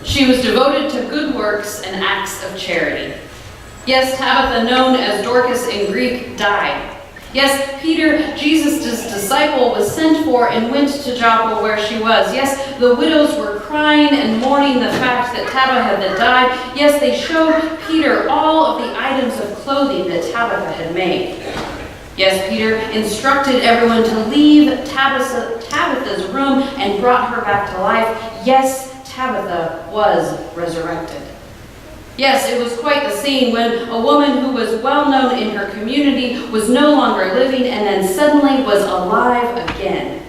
She was devoted to good works and acts of charity. Yes, Tabitha, known as Dorcas in Greek, died. Yes, Peter, Jesus' disciple, was sent for and went to Joppa where she was. Yes, the widows were crying and mourning the fact that Tabitha had died. Yes, they showed Peter all of the items of clothing that Tabitha had made. Yes, Peter instructed everyone to leave Tabitha's room and brought her back to life. Yes, Tabitha was resurrected. Yes, it was quite the scene when a woman who was well known in her community was no longer living and then suddenly was alive again.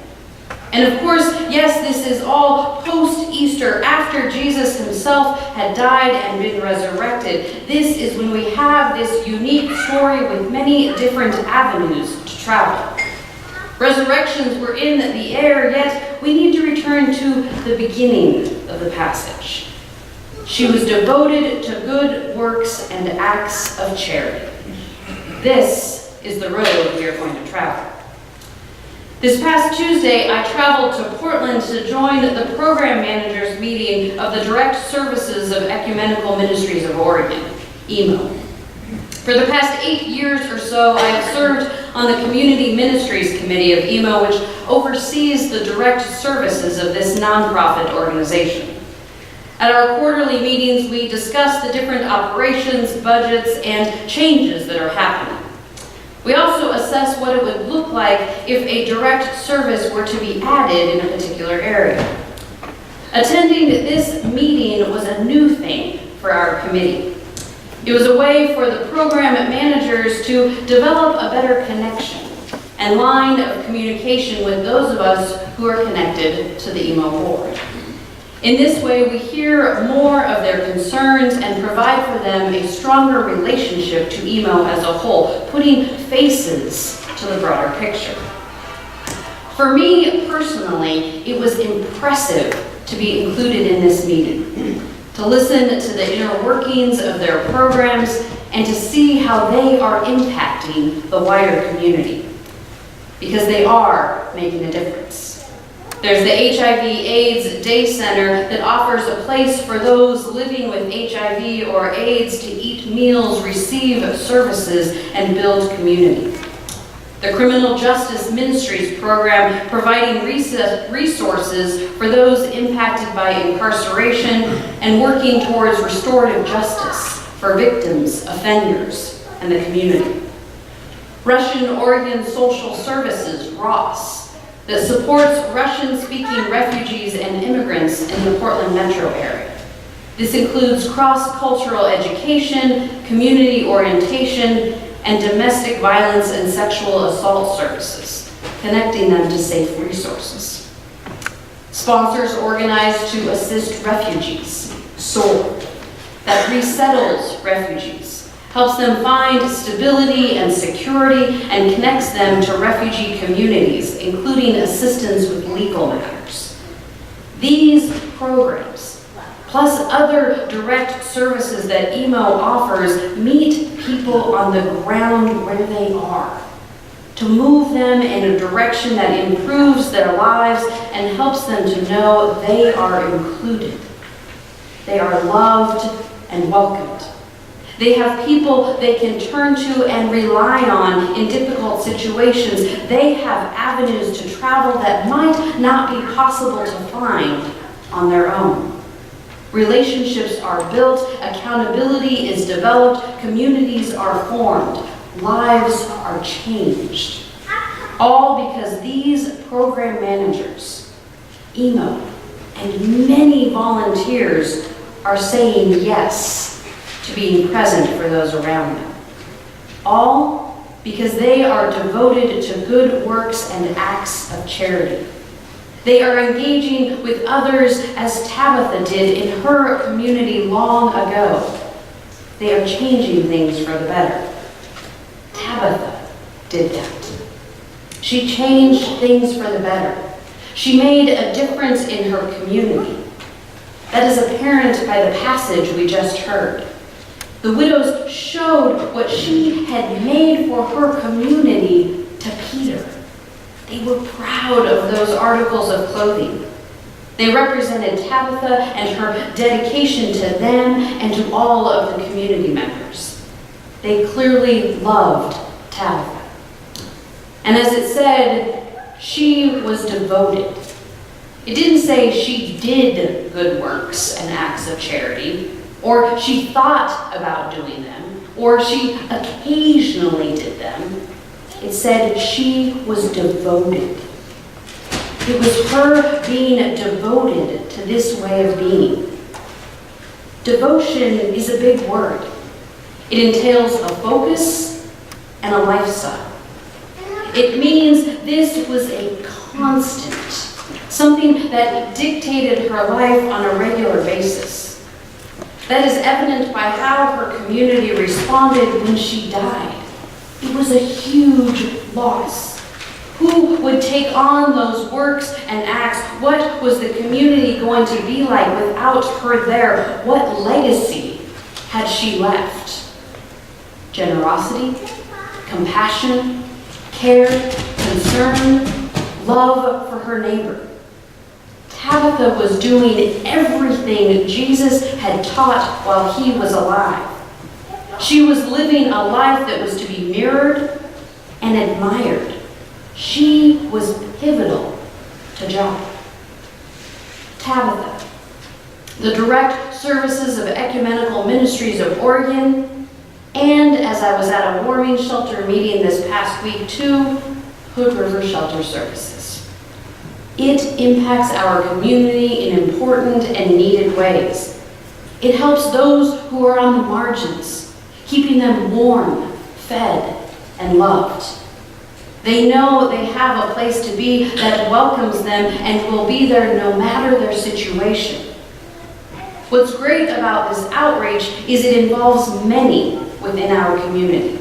And of course, yes, this is all post-Easter, after Jesus himself had died and been resurrected. This is when we have this unique story with many different avenues to travel. Resurrections were in the air, yet we need to return to the beginning of the passage. She was devoted to good works and acts of charity. This is the road we are going to travel. This past Tuesday, I traveled to Portland to join the program managers meeting of the Direct Services of Ecumenical Ministries of Oregon, EMO. For the past 8 years or so, I have served on the Community Ministries Committee of EMO, which oversees the direct services of this nonprofit organization. At our quarterly meetings, we discuss the different operations, budgets, and changes that are happening. We also assess what it would look like if a direct service were to be added in a particular area. Attending this meeting was a new thing for our committee. It was a way for the program managers to develop a better connection and line of communication with those of us who are connected to the EMO board. In this way, we hear more of their concerns and provide for them a stronger relationship to EMO as a whole, putting faces to the broader picture. For me personally, it was impressive to be included in this meeting, to listen to the inner workings of their programs, and to see how they are impacting the wider community, because they are making a difference. There's the HIV/AIDS Day Center that offers a place for those living with HIV or AIDS to eat meals, receive services, and build community. The Criminal Justice Ministries program providing resources for those impacted by incarceration and working towards restorative justice for victims, offenders, and the community. Russian Oregon Social Services, ROS, that supports Russian-speaking refugees and immigrants in the Portland metro area. This includes cross-cultural education, community orientation, and domestic violence and sexual assault services, connecting them to safe resources. Sponsors organized to assist refugees, SOAR, that resettles refugees, helps them find stability and security, and connects them to refugee communities, including assistance with legal matters. These programs, plus other direct services that EMO offers, meet people on the ground where they are, to move them in a direction that improves their lives and helps them to know they are included. They are loved and welcomed. They have people they can turn to and rely on in difficult situations. They have avenues to travel that might not be possible to find on their own. Relationships are built, accountability is developed, communities are formed, lives are changed. All because these program managers, EMO, and many volunteers are saying yes to being present for those around them. All because they are devoted to good works and acts of charity. They are engaging with others as Tabitha did in her community long ago. They are changing things for the better. Tabitha did that. She changed things for the better. She made a difference in her community. That is apparent by the passage we just heard. The widows showed what she had made for her community to Peter. They were proud of those articles of clothing. They represented Tabitha and her dedication to them and to all of the community members. They clearly loved Tabitha. And as it said, she was devoted. It didn't say she did good works and acts of charity, or she thought about doing them, or she occasionally did them. It said she was devoted. It was her being devoted to this way of being. Devotion is a big word. It entails a focus and a lifestyle. It means this was a constant, something that dictated her life on a regular basis. That is evident by how her community responded when she died. It was a huge loss. Who would take on those works and acts? What was the community going to be like without her there? What legacy had she left? Generosity, compassion, care, concern, love for her neighbor. Tabitha was doing everything Jesus had taught while he was alive. She was living a life that was to be mirrored and admired. She was pivotal to John. Tabitha, the direct services of Ecumenical Ministries of Oregon, and as I was at a warming shelter meeting this past week too, Hood River Shelter Services. It impacts our community in important and needed ways. It helps those who are on the margins, keeping them warm, fed, and loved. They know they have a place to be that welcomes them and will be there no matter their situation. What's great about this outreach is it involves many within our community.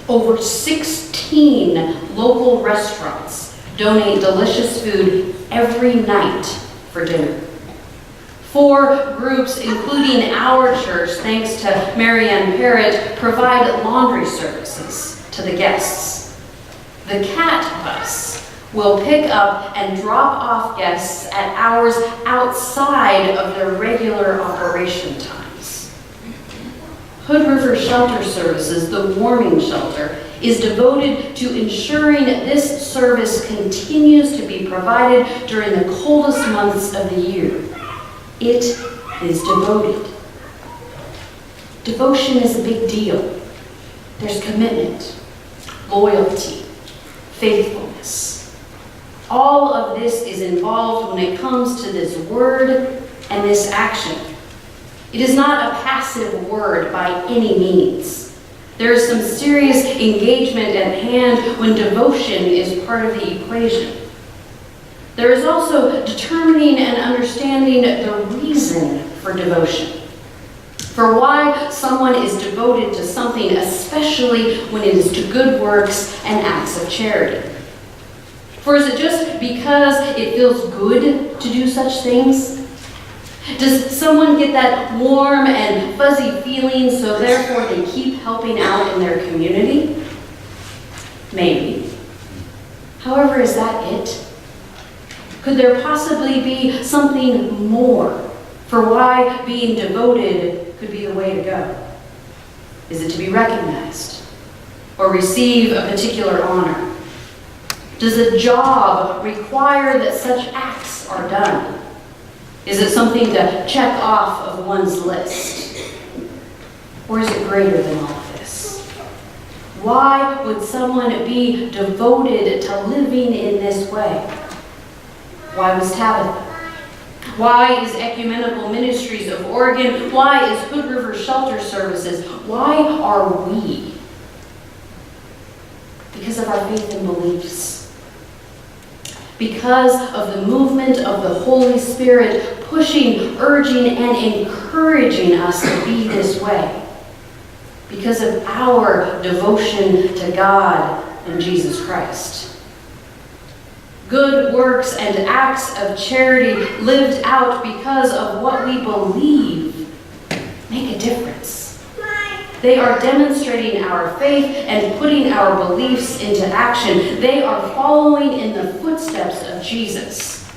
Over 16 local restaurants donate delicious food every night for dinner. 4 groups, including our church, thanks to Marianne Parrott, provide laundry services to the guests. The Cat Bus will pick up and drop off guests at hours outside of their regular operation times. Hood River Shelter Services, the warming shelter, is devoted to ensuring this service continues to be provided during the coldest months of the year. It is devoted. Devotion is a big deal. There's commitment, loyalty, faithfulness. All of this is involved when it comes to this word and this action. It is not a passive word by any means. There is some serious engagement at hand when devotion is part of the equation. There is also determining and understanding the reason for devotion. For why someone is devoted to something, especially when it is to good works and acts of charity. For is it just because it feels good to do such things? Does someone get that warm and fuzzy feeling so therefore they keep helping out in their community? Maybe. However, is that it? Could there possibly be something more for why being devoted could be the way to go? Is it to be recognized or receive a particular honor? Does a job require that such acts are done? Is it something to check off of one's list? Or is it greater than all of this? Why would someone be devoted to living in this way? Why was Tabitha? Why is Ecumenical Ministries of Oregon? Why is Hood River Shelter Services? Why are we? Because of our faith and beliefs. Because of the movement of the Holy Spirit pushing, urging, and encouraging us to be this way. Because of our devotion to God and Jesus Christ. Good works and acts of charity lived out because of what we believe make a difference. They are demonstrating our faith and putting our beliefs into action. They are following in the footsteps of Jesus.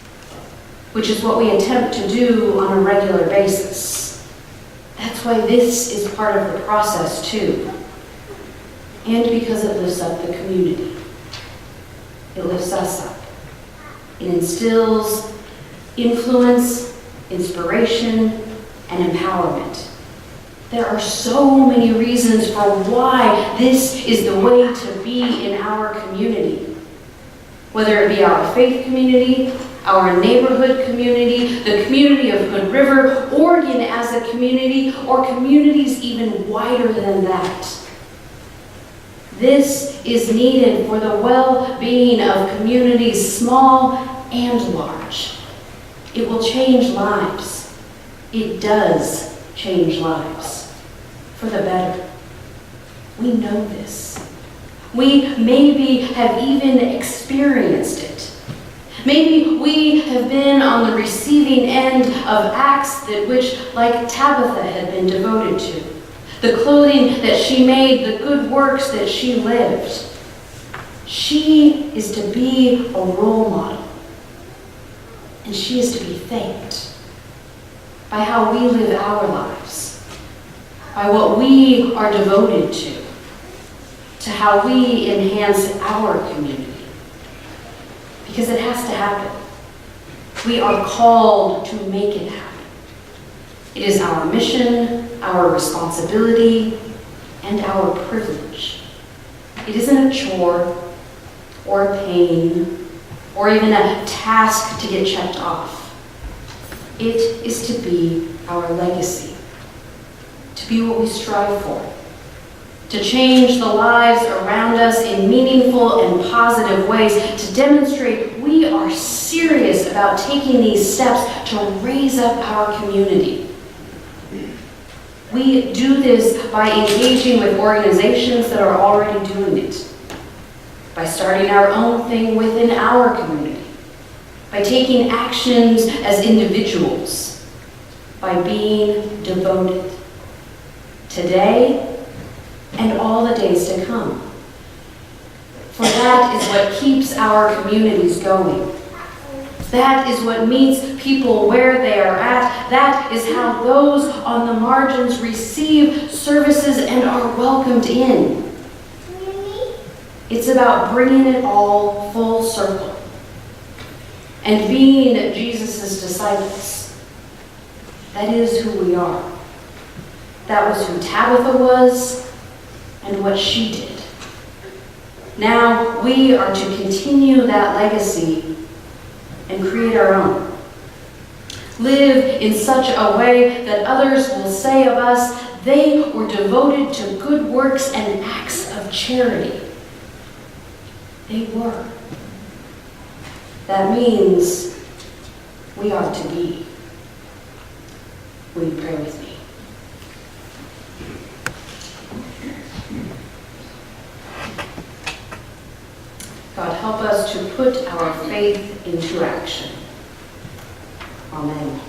which is what we attempt to do on a regular basis. That's why this is part of the process too. And because it lifts up the community. It lifts us up. It instills influence, inspiration, and empowerment. There are so many reasons for why this is the way to be in our community. Whether it be our faith community, our neighborhood community, the community of Hood River, Oregon as a community, or communities even wider than that. This is needed for the well-being of communities small and large. It will change lives. It does change lives for the better. We know this. We maybe have even experienced it. Maybe we have been on the receiving end of acts that which, like Tabitha, had been devoted to. The clothing that she made, the good works that she lived. She is to be a role model. And she is to be thanked by how we live our lives, by what we are devoted to how we enhance our community. Because it has to happen. We are called to make it happen. It is our mission, our responsibility, and our privilege. It isn't a chore or a pain or even a task to get checked off. It is to be our legacy, to be what we strive for, to change the lives around us in meaningful and positive ways, to demonstrate we are serious about taking these steps to raise up our community. We do this by engaging with organizations that are already doing it, by starting our own thing within our community, by taking actions as individuals, by being devoted today and all the days to come. For that is what keeps our communities going. That is what meets people where they are at. That is how those on the margins receive services and are welcomed in. It's about bringing it all full circle and being Jesus' disciples. That is who we are. That was who Tabitha was and what she did. Now we are to continue that legacy and create our own. Live in such a way that others will say of us, they were devoted to good works and acts of charity. They were. That means we are to be. Will you pray with me? God, help us to put our faith into action. Amen.